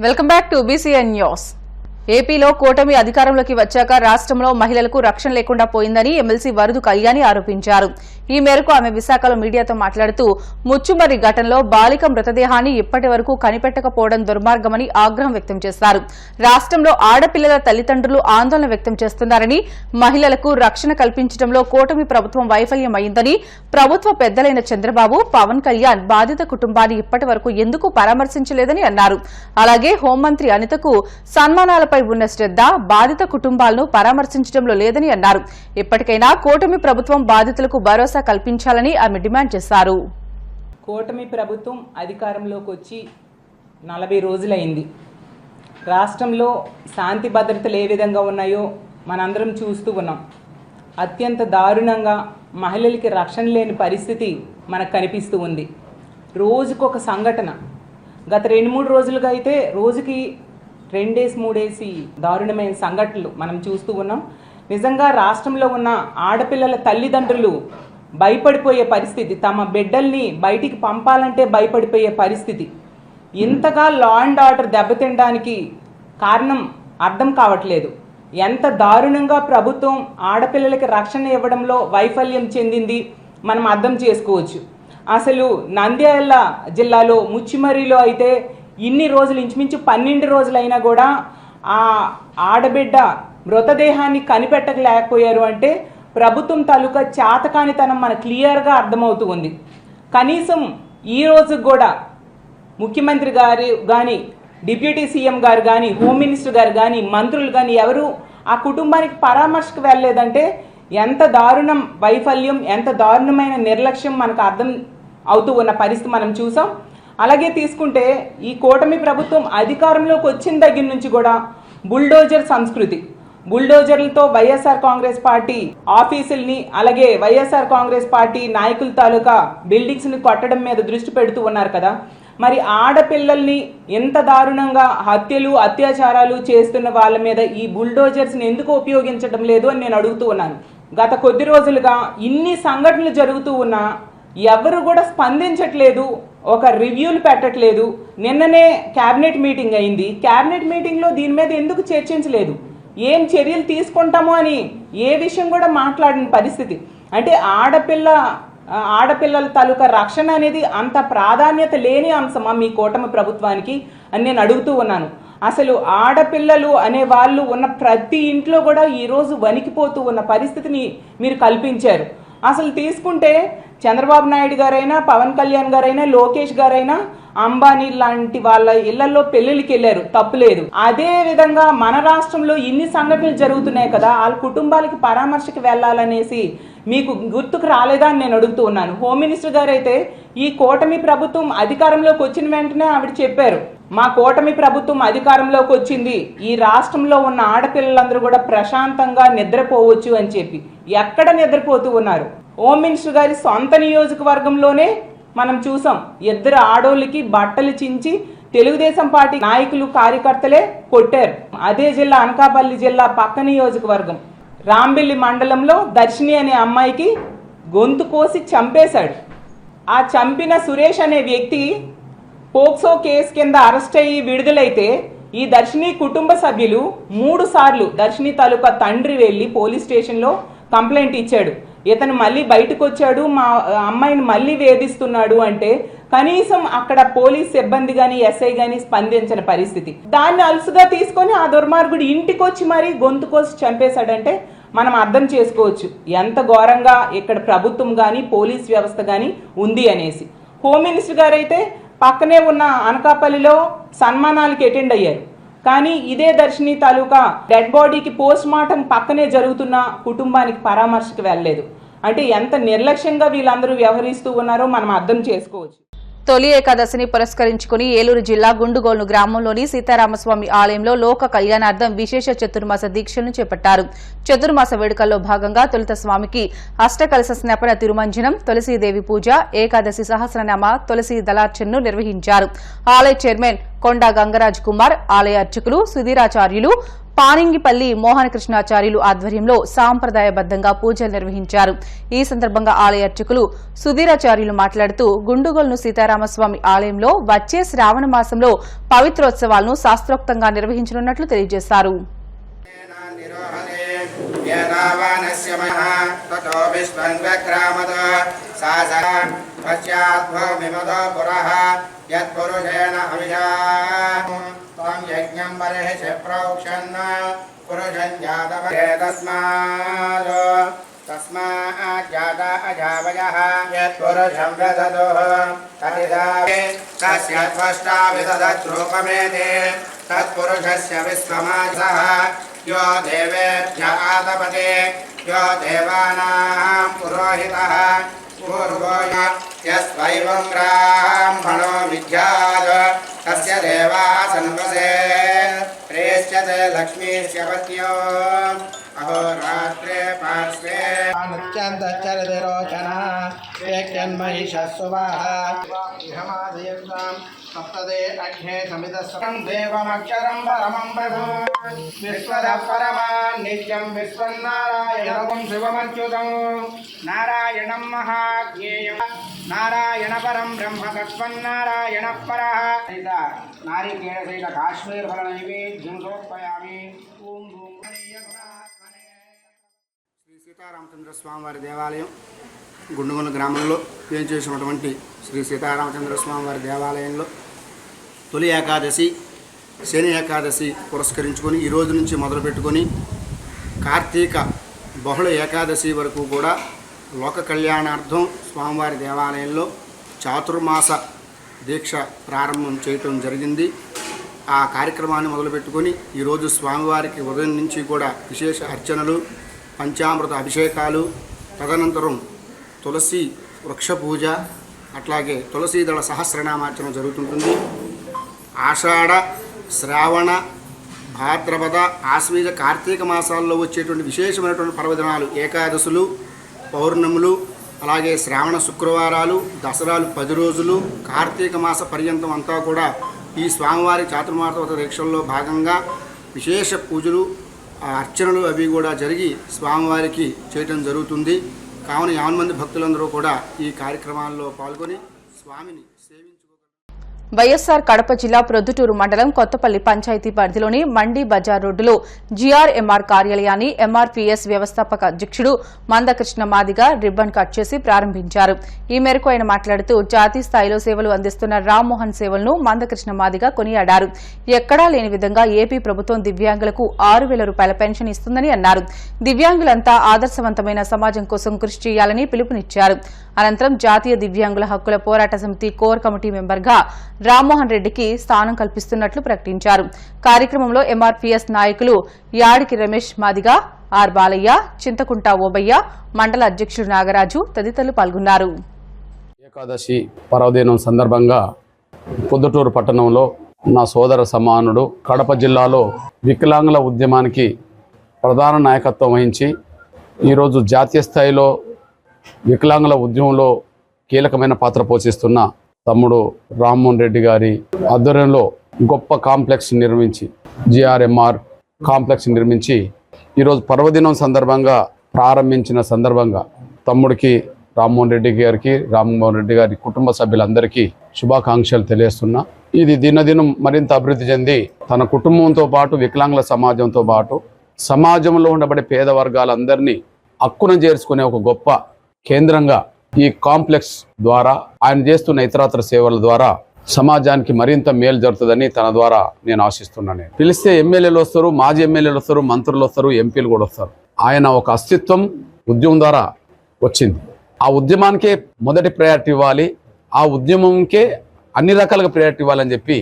Welcome back to BCN news. ఏపీలో కూటమి అధికారంలోకి వచ్చాక రాష్ట్రంలో మహిళలకు రక్షణ లేకుండా పోయిందని ఎమ్మెల్సీ వరదు కళ్యాణి ఆరోపించారు. ఈ మేరకు ఆమె విశాఖలో మీడియాతో మాట్లాడుతూ ముచ్చుమర్రి ఘటనలో బాలిక మృతదేహాన్ని ఇప్పటి వరకు కనిపెట్టకపోవడం దుర్మార్గమని ఆగ్రహం వ్యక్తం చేశారు. రాష్ట్రంలో ఆడపిల్లల తల్లిదండ్రులు ఆందోళన వ్యక్తం చేస్తున్నారని, మహిళలకు రక్షణ కల్పించడంలో కూటమి ప్రభుత్వం వైఫల్యమైందని, ప్రభుత్వ పెద్దలైన చంద్రబాబు, పవన్ కళ్యాణ్ బాధిత కుటుంబాన్ని ఇప్పటి వరకు ఎందుకు పరామర్శించలేదని అన్నారు. అలాగే హోంమంత్రి అనితకు సన్మానాలపై ఉన్న శ్రద్ధ బాధిత కుటుంబాలను పరామర్శించడంలో లేదని అన్నారు. ఇప్పటికైనా కూటమి ప్రభుత్వం బాధితులకు భరోసా కల్పించాలని ఆమె డిమాండ్ చేశారు. కూటమి ప్రభుత్వం అధికారంలోకి వచ్చి 40 రోజులైంది. రాష్ట్రంలో శాంతి భద్రతలు ఏ విధంగా ఉన్నాయో మనందరం చూస్తూ ఉన్నాం. అత్యంత దారుణంగా మహిళలకి రక్షణ లేని పరిస్థితి మనకు కనిపిస్తూ ఉంది. రోజుకొక సంఘటన. గత 2-3 రోజులుగా అయితే రోజుకి 2-3 దారుణమైన సంఘటనలు మనం చూస్తూ ఉన్నాం. నిజంగా రాష్ట్రంలో ఉన్న ఆడపిల్లల తల్లిదండ్రులు భయపడిపోయే పరిస్థితి, తమ బిడ్డల్ని బయటికి పంపాలంటే భయపడిపోయే పరిస్థితి. ఇంతగా లా అండ్ ఆర్డర్ దెబ్బతినడానికి కారణం అర్థం కావట్లేదు. ఎంత దారుణంగా ప్రభుత్వం ఆడపిల్లలకి రక్షణ ఇవ్వడంలో వైఫల్యం చెందింది మనం అర్థం చేసుకోవచ్చు. అసలు నంద్యాల జిల్లాలో ముచ్చిమర్రిలో అయితే ఇన్ని రోజులు, ఇంచుమించు 12 రోజులైనా కూడా ఆ ఆడబిడ్డ మృతదేహాన్ని కనిపెట్టలేకపోయారు అంటే ప్రభుత్వం తాలూకా చేతకానితనం మనకు క్లియర్గా అర్థమవుతూ ఉంది. కనీసం ఈ రోజు కూడా ముఖ్యమంత్రి గారు కానీ, డిప్యూటీ సీఎం గారు కానీ, హోమ్ మినిస్టర్ గారు కానీ, మంత్రులు కానీ ఎవరు ఆ కుటుంబానికి పరామర్శకు వెళ్ళలేదంటే ఎంత దారుణం వైఫల్యం, ఎంత దారుణమైన నిర్లక్ష్యం మనకు అర్థం అవుతూ ఉన్న పరిస్థితి మనం చూసాం. అలాగే తీసుకుంటే ఈ కూటమి ప్రభుత్వం అధికారంలోకి వచ్చిన దగ్గర నుంచి కూడా బుల్డోజర్ సంస్కృతి, బుల్డోజర్లతో వైఎస్ఆర్ కాంగ్రెస్ పార్టీ ఆఫీసుల్ని, అలాగే వైఎస్ఆర్ కాంగ్రెస్ పార్టీ నాయకుల తాలూకా బిల్డింగ్స్ని కొట్టడం మీద దృష్టి పెడుతూ ఉన్నారు కదా. మరి ఆడపిల్లల్ని ఎంత దారుణంగా హత్యలు, అత్యాచారాలు చేస్తున్న వాళ్ళ మీద ఈ బుల్డోజర్స్ని ఎందుకు ఉపయోగించడం లేదు అని నేను అడుగుతూ ఉన్నాను. గత కొద్ది రోజులుగా ఇన్ని సంఘటనలు జరుగుతూ ఉన్నా ఎవరు కూడా స్పందించట్లేదు, ఒక రివ్యూలు పెట్టట్లేదు. నిన్ననే క్యాబినెట్ మీటింగ్ అయింది. క్యాబినెట్ మీటింగ్లో దీని మీద ఎందుకు చర్చించలేదు, ఏం చర్యలు తీసుకుంటామో అని ఏ విషయం కూడా మాట్లాడిన పరిస్థితి. అంటే ఆడపిల్లల తాలూకా రక్షణ అనేది అంత ప్రాధాన్యత లేని అంశమా మీ కూటమి ప్రభుత్వానికి అని నేను అడుగుతూ ఉన్నాను. అసలు ఆడపిల్లలు అనే వాళ్ళు ఉన్న ప్రతి ఇంట్లో కూడా ఈరోజు వణికిపోతూ ఉన్న పరిస్థితిని మీరు కల్పించారు. అసలు తీసుకుంటే చంద్రబాబు నాయుడు గారైనా, పవన్ కళ్యాణ్ గారైనా, లోకేష్ గారైనా అంబానీ లాంటి వాళ్ళ ఇళ్లలో పెళ్లిళ్ళకి వెళ్ళారు, తప్పులేదు. అదే విధంగా మన రాష్ట్రంలో ఇన్ని సంఘటనలు జరుగుతున్నాయి కదా, వాళ్ళ కుటుంబాలకి పరామర్శకు వెళ్ళాలనేసి మీకు గుర్తుకు రాలేదా అని నేను అడుగుతూ ఉన్నాను. హోమ్ మినిస్టర్ గారు అయితే ఈ కూటమి ప్రభుత్వం అధికారంలోకి వచ్చిన వెంటనే ఆవిడ చెప్పారు, మా కూటమి ప్రభుత్వం అధికారంలోకి వచ్చింది, ఈ రాష్ట్రంలో ఉన్న ఆడపిల్లలందరూ కూడా ప్రశాంతంగా నిద్రపోవచ్చు అని చెప్పి. ఎక్కడ నిద్రపోతూ ఉన్నారు? హోమ్ మినిస్టర్ గారి సొంత నియోజకవర్గంలోనే మనం చూసాం, 2 ఆడోళ్ళకి బట్టలు చించి తెలుగుదేశం పార్టీ నాయకులు, కార్యకర్తలే కొట్టారు. అదే జిల్లా, అనకాపల్లి జిల్లా పక్క నియోజకవర్గం రాంబెల్లి మండలంలో దర్శిని అనే అమ్మాయికి గొంతు కోసి చంపేశాడు. ఆ చంపిన సురేష్ అనే వ్యక్తి పోక్సో కేసు కింద అరెస్ట్ అయ్యి విడుదలైతే ఈ దర్శిని కుటుంబ సభ్యులు 3 సార్లు దర్శిని తాలూకా తండ్రి వెళ్ళి పోలీస్ స్టేషన్లో కంప్లైంట్ ఇచ్చాడు. ఇతను మళ్ళీ బయటకు వచ్చాడు, మా అమ్మాయిని మళ్ళీ వేధిస్తున్నాడు అంటే కనీసం అక్కడ పోలీస్ సిబ్బంది కానీ, ఎస్ఐ కానీ స్పందించిన పరిస్థితి. దాన్ని అలుసుగా తీసుకొని ఆ దుర్మార్గుడు ఇంటికి వచ్చి మరీ గొంతు కోసి చంపేశాడంటే మనం అర్థం చేసుకోవచ్చు ఎంత ఘోరంగా ఇక్కడ ప్రభుత్వం కానీ, పోలీస్ వ్యవస్థ కానీ ఉంది అనేసి. హోమ్ మినిస్టర్ గారు అయితే పక్కనే ఉన్న అనకాపల్లిలో సన్మానాలకి అటెండ్ అయ్యారు. కానీ ఇదే దర్శిని తాలూకా డెడ్ బాడీకి పోస్ట్ మార్టం పక్కనే జరుగుతున్న కుటుంబానికి పరామర్శకు వెళ్ళలేదు. అంటే ఎంత నిర్లక్ష్యంగా వీళ్ళందరూ వ్యవహరిస్తూ ఉన్నారో మనం అర్థం చేసుకోవచ్చు. తొలి ఏకాదశిని పురస్కరించుకుని ఏలూరు జిల్లా గుండుగోలు గ్రామంలోని సీతారామస్వామి ఆలయంలో లోక కళ్యాణార్థం విశేష చతుర్మాస దీక్షలను చేపట్టారు. చతుర్మాస వేడుకల్లో భాగంగా తొలుత స్వామికి అష్టకలశ స్నపన తిరుమంజనం, తులసీదేవి పూజ, ఏకాదశి సహస్రనామ, తులసీ దళార్చనను నిర్వహించారు. ఆలయ చైర్మన్ కొండా గంగరాజ్ కుమార్, ఆలయ అర్చకులు, సుధీరాచార్యులు, పానింగిపల్లి మోహనకృష్ణాచార్యులు ఆధ్వర్యంలో సాంప్రదాయబద్దంగా పూజలు నిర్వహించారు. ఈ సందర్భంగా ఆలయ అర్చకులు సుధీరాచార్యులు మాట్లాడుతూ గుండుగోల్ను సీతారామస్వామి ఆలయంలో వచ్చే శ్రావణ మాసంలో పవిత్రోత్సవాలను శాస్త్రోక్తంగా నిర్వహించనున్నట్లు తెలియజేశారు. तस्माज्जाता अजावयः यत्पुरुषं विदधुः तदिदावे तस्य त्वष्टा विदधद्रूपमेति तत्पुरुषस्य विश्वमासः यो देवेभ्य आदपते यो देवानां पुरोहितः पूर्वो यस्वैवं ब्राह्मणो विद्यात् तस्य देवाः सन्वसे प्रेष्यते लक्ष्मीस्य पत्यो अहोरात्रे पार्श्वे अनुच्यन्तचरतिरोचनः वेक्यन्महिषस्सुवाः इहमादयन्तां सप्तदे अग्ने समितस्वं देवमक्षरं परमं प्रभु विश्वतः परमान् नित्यं विश्वन्नारायणं शिवमच्युतं नारायणं महाज्ञेयं नारायणपरं ब्रह्म तत्त्वन्नारायणः परः नारिकेलशैल काश्मीरफलनैवेद्यं समर्पयामि ओं శ్రీ సీతారామచంద్ర స్వామివారి దేవాలయం గుండుగొండ గ్రామంలో చేసినటువంటి శ్రీ సీతారామచంద్ర స్వామివారి దేవాలయంలో తొలి ఏకాదశి శని ఏకాదశి పురస్కరించుకొని ఈ రోజు నుంచి మొదలుపెట్టుకొని కార్తీక బహుళ ఏకాదశి వరకు కూడా లోక కళ్యాణార్థం స్వామివారి దేవాలయంలో చాతుర్మాస దీక్ష ప్రారంభం చేయటం జరిగింది. ఆ కార్యక్రమాన్ని మొదలుపెట్టుకొని ఈరోజు స్వామివారికి ఉదయం నుంచి కూడా విశేష అర్చనలు, పంచామృత అభిషేకాలు, తదనంతరం తులసి వృక్ష పూజ, అట్లాగే తులసీదళ సహస్రనామార్చన జరుగుతుంటుంది. ఆషాఢ, శ్రావణ, భాద్రపద, ఆశ్వీజ, కార్తీక మాసాల్లో వచ్చేటువంటి విశేషమైనటువంటి పర్వదినాలు, ఏకాదశులు, పౌర్ణములు, అలాగే శ్రావణ శుక్రవారాలు, దసరాలు 10 రోజులు, కార్తీక మాస పర్యంతం అంతా కూడా ఈ స్వామివారి చాతుర్మాస దీక్షల్లో భాగంగా విశేష పూజలు, అర్చనలు అవి కూడా జరిగి స్వామివారికి చేయటం జరుగుతుంది. కావున 50 మంది భక్తులందరూ కూడా ఈ కార్యక్రమాల్లో పాల్గొని స్వామిని సేవించుకోగలరు. వైఎస్సార్ కడప జిల్లా ప్రొద్దుటూరు మండలం కొత్తపల్లి పంచాయతీ పరిధిలోని మండి బజార్ రోడ్డులో జీఆర్ఎంఆర్ కార్యాలయాన్ని ఎంఆర్పీఎస్ వ్యవస్థాపక అధ్యక్షుడు మందకృష్ణ మాదిగ రిబ్బన్ కట్ చేసి ప్రారంభించారు. ఈ మేరకు ఆయన మాట్లాడుతూ జాతీయ స్థాయిలో సేవలు అందిస్తున్న రామ్మోహన్ సేవలను మందకృష్ణ మాదిగ కొనియాడారు. ఎక్కడా లేని విధంగా ఏపీ ప్రభుత్వం దివ్యాంగులకు 6,000 రూపాయల పెన్షన్ ఇస్తుందని అన్నారు. దివ్యాంగులంతా ఆదర్శవంతమైన సమాజం కోసం కృషి చేయాలని పిలుపునిచ్చారు. అనంతరం జాతీయ దివ్యాంగుల హక్కుల పోరాట సమితి కోర్ కమిటీ మెంబర్గా రామ్మోహన్ రెడ్డికి స్థానం కల్పిస్తున్నట్లు ప్రకటించారు. కార్యక్రమంలో ఎంఆర్పీఎస్ నాయకులు యాడికి రమేష్ మాదిగ, ఆర్ బాలయ్య, చింతకుంట ఓబయ్య, మండల అధ్యక్షుడు నాగరాజు తదితరులు పాల్గొన్నారు. ఏకాదశి పర్వదినం సందర్భంగా పొద్దుటూరు పట్టణంలో నా సోదర సమానుడు కడప జిల్లాలో వికలాంగుల ఉద్యమానికి ప్రధాన నాయకత్వం వహించి ఈరోజు జాతీయ స్థాయిలో వికలాంగుల ఉద్యమంలో కీలకమైన పాత్ర పోషిస్తున్న తమ్ముడు రామ్మోహన్ రెడ్డి గారి ఆధ్వర్యంలో గొప్ప కాంప్లెక్స్ నిర్మించి జిఆర్ఎంఆర్ కాంప్లెక్స్ నిర్మించి ఈరోజు పర్వదినం సందర్భంగా ప్రారంభించిన సందర్భంగా తమ్ముడికి రామ్మోహన్ రెడ్డి గారి కుటుంబ సభ్యులందరికీ శుభాకాంక్షలు తెలియజేస్తున్నా. ఇది దినదినం మరింత అభివృద్ధి చెంది తన కుటుంబంతో పాటు వికలాంగుల సమాజంతో పాటు సమాజంలో ఉండబడే పేద వర్గాలందరినీ హక్కున చేర్చుకునే ఒక గొప్ప కేంద్రంగా ఈ కాంప్లెక్స్ ద్వారా ఆయన చేస్తున్న ఇతరాతర సేవల ద్వారా సమాజానికి మరింత మేలు జరుగుతుందని తన ద్వారా నేను ఆశిస్తున్నాను. పిలిస్తే ఎమ్మెల్యేలు వస్తారు, మాజీ ఎమ్మెల్యేలు వస్తారు, మంత్రులు వస్తారు, ఎంపీలు కూడా వస్తారు. ఆయన ఒక అస్తిత్వం ఉద్యమం ద్వారా వచ్చింది. ఆ ఉద్యమానికే మొదటి ప్రయారిటీ ఇవ్వాలి, ఆ ఉద్యమంకే అన్ని రకాలుగా ప్రయారిటీ ఇవ్వాలని చెప్పి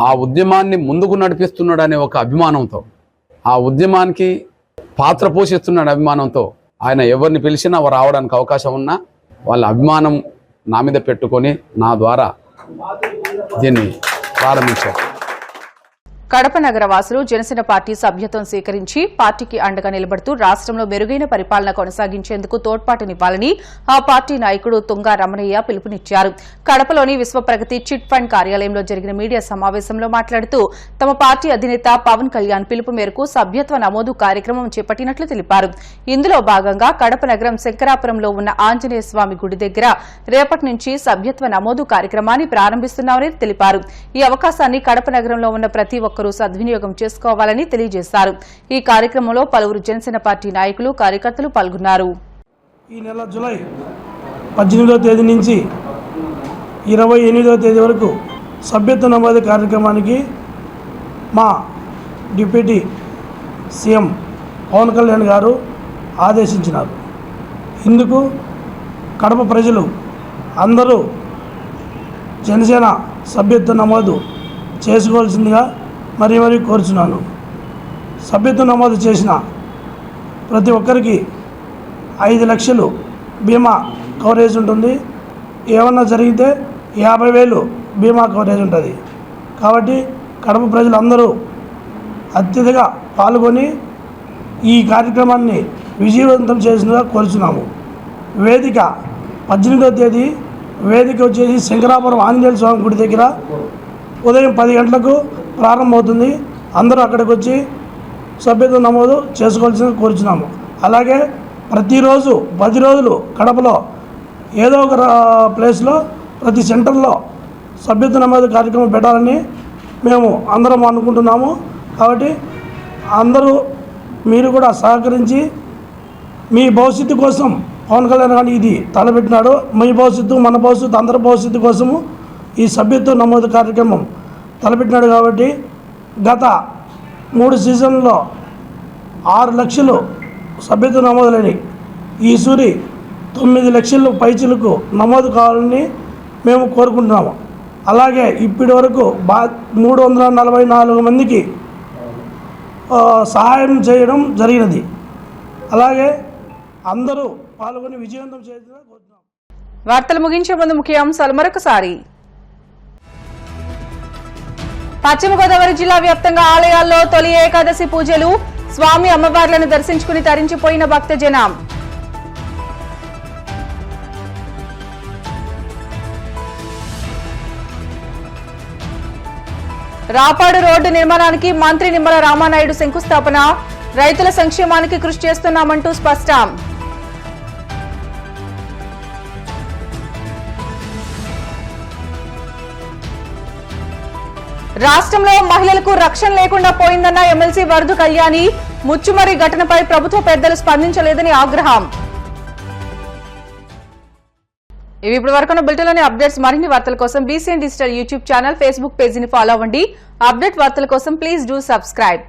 ఆ ఉద్యమాన్ని ముందుకు నడిపిస్తున్నాడు అనే ఒక అభిమానంతో, ఆ ఉద్యమానికి పాత్ర పోషిస్తున్నాడు అభిమానంతో ఆయన ఎవరిని పిలిచినా రావడానికి అవకాశం ఉన్నా వాళ్ళ అభిమానం నా మీద పెట్టుకొని నా ద్వారా దీన్ని ప్రారంభించారు. కడప నగర వాసులు జనసేన పార్టీ సభ్యత్వం స్వీకరించి పార్టీకి అండగా నిలబడుతూ రాష్ట్రంలో మెరుగైన పరిపాలన కొనసాగించేందుకు తోడ్పాటునివ్వాలని ఆ పార్టీ నాయకుడు తుంగా రమణయ్య పిలుపునిచ్చారు. కడపలోని విశ్వప్రగతి చిట్ ఫండ్ కార్యాలయంలో జరిగిన మీడియా సమావేశంలో మాట్లాడుతూ తమ పార్టీ అధినేత పవన్ కళ్యాణ్ పిలుపు మేరకు సభ్యత్వ నమోదు కార్యక్రమం చేపట్టినట్లు తెలిపారు. ఇందులో భాగంగా కడప నగరం శంకరాపురంలో ఉన్న ఆంజనేయ స్వామి గుడి దగ్గర రేపటి నుంచి సభ్యత్వ నమోదు కార్యక్రమాన్ని ప్రారంభిస్తున్నామని తెలిపారు. ఈ అవకాశాన్ని కడప నగరంలో ఉన్న ప్రతి ఒక్కరూ సద్వినియోగం చేసుకోవాలని తెలియజేశారు. ఈ కార్యక్రమంలో పలువురు జనసేన పార్టీ నాయకులు కార్యకర్తలు పాల్గొన్నారు. ఈ నెల జూలై 18వ తేదీ నుంచి 28వ తేదీ వరకు సభ్యత్వ నమోదు కార్యక్రమానికి మా డిప్యూటీ సీఎం పవన్ కళ్యాణ్ గారు ఆదేశించినారు. ఇందుకు కడప ప్రజలు అందరూ జనసేన సభ్యత్వ నమోదు చేసుకోవాల్సిందిగా మరీ కోరుచున్నాను. సభ్యత్వ నమోదు చేసిన ప్రతి ఒక్కరికి 5 లక్షలు బీమా కవరేజ్ ఉంటుంది. ఏమన్నా జరిగితే 50,000 బీమా కవరేజ్ ఉంటుంది. కాబట్టి కడప ప్రజలందరూ అత్యధికంగా పాల్గొని ఈ కార్యక్రమాన్ని విజయవంతం చేసినగా కోరుచున్నాము. వేదిక 18వ తేదీ వేదిక వచ్చేసి శంకరాపురం ఆంజనేయ స్వామి గుడి దగ్గర ఉదయం 10 గంటలకు ప్రారంభమవుతుంది. అందరూ అక్కడికి వచ్చి సభ్యత్వ నమోదు చేసుకోవాల్సిందిగా కోరుచున్నాము. అలాగే ప్రతిరోజు 10 రోజులు కడపలో ఏదో ఒక ప్లేస్లో ప్రతి సెంటర్లో సభ్యత్వ నమోదు కార్యక్రమం పెట్టాలని మేము అందరం అనుకుంటున్నాము. కాబట్టి అందరూ మీరు కూడా సహకరించి మీ భవిష్యత్తు కోసం పవన్ కళ్యాణ్ గారు ఇది తలపెట్టినాడు. మీ భవిష్యత్తు మన భవిష్యత్తు అందరి భవిష్యత్తు కోసము ఈ సభ్యత్వ నమోదు కార్యక్రమం తలపెట్టినాడు. కాబట్టి గత 3 సీజన్లో 6 లక్షలు సభ్యత్వ నమోదులని ఈ సూరి 9 లక్షలు పైచిలకు నమోదు కావాలని మేము కోరుకుంటున్నాము. అలాగే ఇప్పటి వరకు 344 మందికి సహాయం చేయడం జరిగినది. అలాగే అందరూ పాల్గొని విజయవంతం చేయాలని కోరుతున్నాం. వార్తలు ముగించే ముందు ముఖ్యాంశాలు మరొకసారి. పశ్చిమ గోదావరి జిల్లా వ్యాప్తంగా ఆలయాల్లో తొలి ఏకాదశి పూజలు, స్వామి అమ్మవార్లను దర్శించుకుని తరించిపోయిన భక్తజనం. రాపాడు రోడ్డు నిర్మాణానికి మంత్రి నిమ్మల రామానాయుడు శంకుస్థాపన, రైతుల సంక్షేమానికి కృషి చేస్తున్నామంటూ స్పష్టం. రాష్ట్రంలో మహిళలకు రక్షణ లేకుండా పోయిందన్న ఎమ్మెల్సీ వరదు కళ్యాణి, ముచ్చుమరి ఘటనపై ప్రభుత్వ పెద్దలు స్పందించలేదని ఆగ్రహం. ఇవి ఇప్పటి వరకు బులెటిన్లోని అప్డేట్స్. మరిన్ని వార్తల కోసం BCN digital YouTube channel, Facebook పేజీని ఫాలో అవ్వండి. అప్డేట్ వార్తల కోసం ప్లీజ్ డూ సబ్స్క్రైబ్.